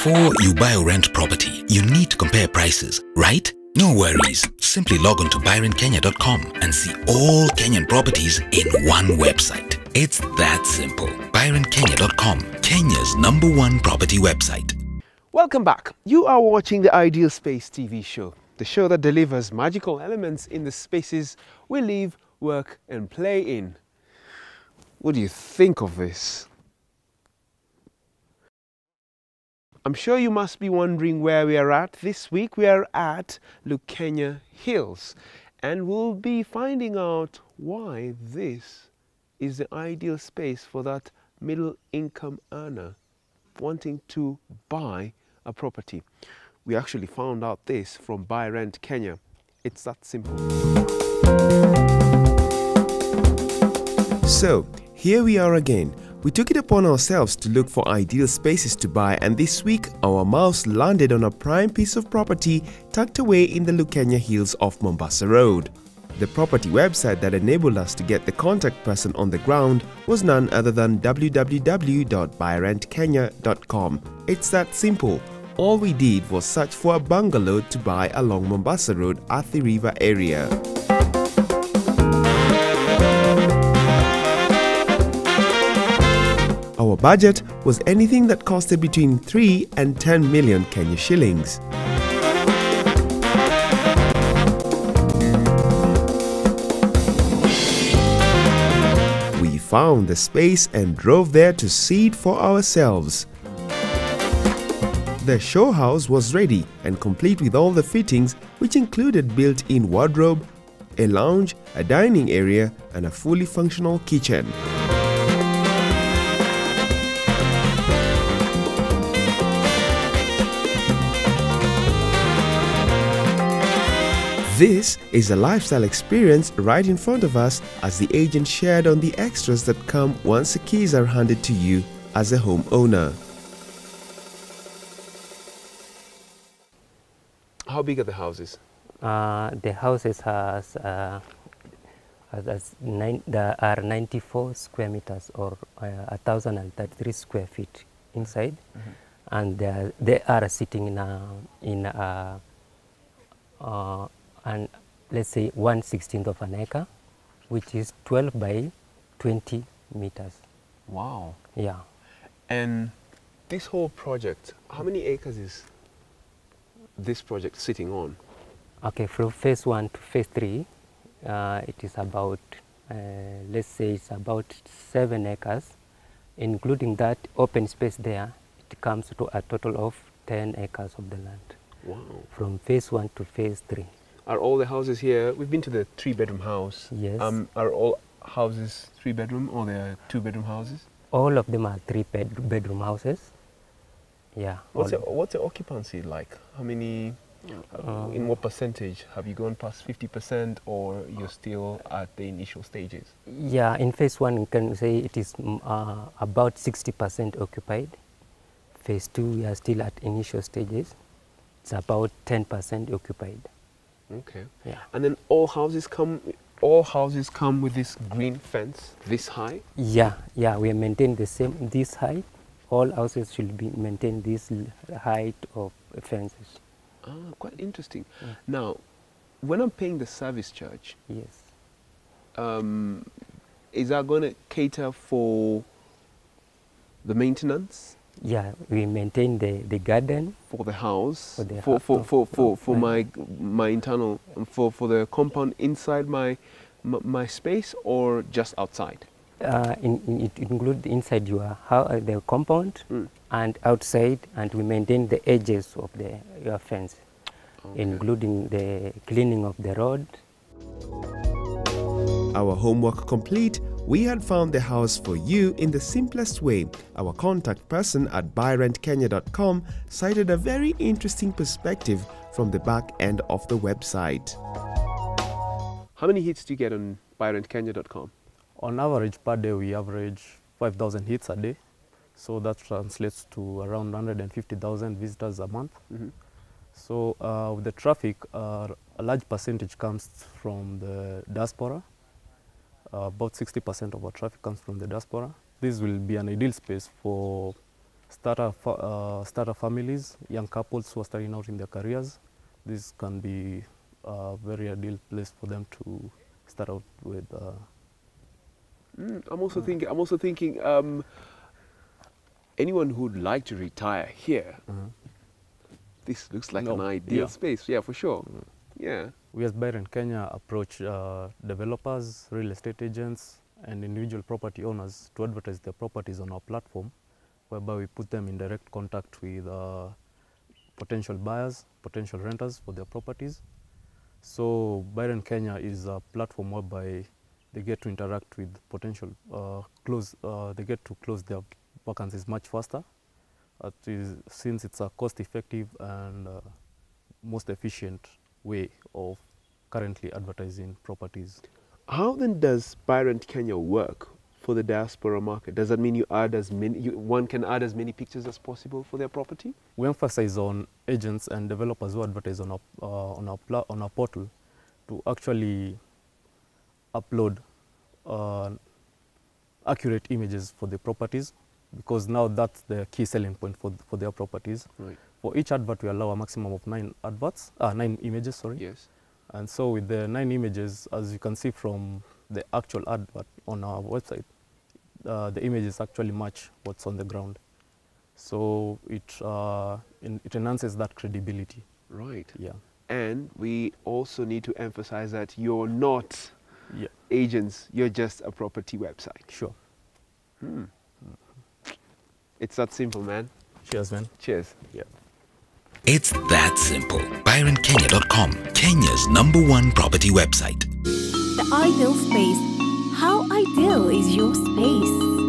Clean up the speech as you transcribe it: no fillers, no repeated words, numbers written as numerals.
Before you buy or rent property, you need to compare prices, right? No worries. Simply log on to ByRentKenya.com and see all Kenyan properties in one website. It's that simple. ByRentKenya.com, Kenya's #1 property website. Welcome back. You are watching the Ideal Space TV show, the show that delivers magical elements in the spaces we live, work and play in. What do you think of this? I'm sure you must be wondering where we are at. This week we are at Lukenya Hills, and we'll be finding out why this is the ideal space for that middle income earner wanting to buy a property. We actually found out this from ByRentKenya. It's that simple. So here we are again. We took it upon ourselves to look for ideal spaces to buy, and this week our mouse landed on a prime piece of property tucked away in the Lukenya Hills off Mombasa Road. The property website that enabled us to get the contact person on the ground was none other than www.ByRentKenya.com. It's that simple. All we did was search for a bungalow to buy along Mombasa Road at the river area. Our budget was anything that costed between 3 and 10 million Kenya shillings. We found the space and drove there to see it for ourselves. The show house was ready and complete with all the fittings, which included built-in wardrobe, a lounge, a dining area and a fully functional kitchen. This is a lifestyle experience right in front of us, as the agent shared on the extras that come once the keys are handed to you as a homeowner. How big are the houses? The houses there are 94 square meters, or 1,033 square feet inside, and they are sitting and let's say 1/16 of an acre, which is 12 by 20 meters. Wow. Yeah. And this whole project, how many acres is this project sitting on? Okay, from phase 1 to phase 3, it is about, let's say it's about 7 acres, including that open space there. It comes to a total of 10 acres of the land. Wow. From phase 1 to phase 3. Are all the houses here, we've been to the 3-bedroom house. Yes. Are all houses 3-bedroom, or they are 2-bedroom houses? All of them are 3-bedroom houses. Yeah. What's the occupancy like? How many, in what percentage? Have you gone past 50%, or you're still at the initial stages? Yeah, in phase 1 you can say it is about 60% occupied. Phase 2 we are still at initial stages. It's about 10% occupied. Okay. Yeah. And then all houses come with this green fence this high? Yeah, we maintain this height. All houses should be maintain this height of fences. Ah, quite interesting. Yeah. Now, when I'm paying the service charge, Yes. is that going to cater for the maintenance? Yeah, we maintain the garden. For the house, For my internal, for the compound inside my space, or just outside? It includes inside the compound and outside, and we maintain the edges of your fence, including the cleaning of the road. Our homework complete, we had found the house for you in the simplest way. Our contact person at ByRentKenya.com cited a very interesting perspective from the back end of the website. How many hits do you get on ByRentKenya.com? On average per day we average 5,000 hits a day, so that translates to around 150,000 visitors a month. So with the traffic, a large percentage comes from the diaspora. About 60% of our traffic comes from the diaspora. This will be an ideal space for starter families, young couples who are starting out in their careers. This can be a very ideal place for them to start out with. I'm also thinking. Anyone who'd like to retire here, this looks like an ideal space. Yeah, for sure. Yeah. We as ByRentKenya approach developers, real estate agents, and individual property owners to advertise their properties on our platform, whereby we put them in direct contact with potential buyers, potential renters for their properties. So ByRentKenya is a platform whereby they get to interact with potential they get to close their vacancies much faster, since it's a cost-effective and most efficient way of currently advertising properties. How then does ByRentKenya work for the diaspora market? Does that mean you add one can add as many pictures as possible for their property? We emphasize on agents and developers who advertise on our portal to actually upload accurate images for the properties, because now that's the key selling point for their properties. Right. For each advert, we allow a maximum of 9 images. Sorry. Yes. And so with the 9 images, as you can see from the actual advert on our website, the images actually match what's on the ground. So it enhances that credibility. Right. Yeah. And we also need to emphasize that you're not agents, you're just a property website. Sure. It's that simple, man. Cheers, man. Cheers. Yeah. It's that simple. ByRentKenya.com, Kenya's #1 property website. The ideal space. How ideal is your space?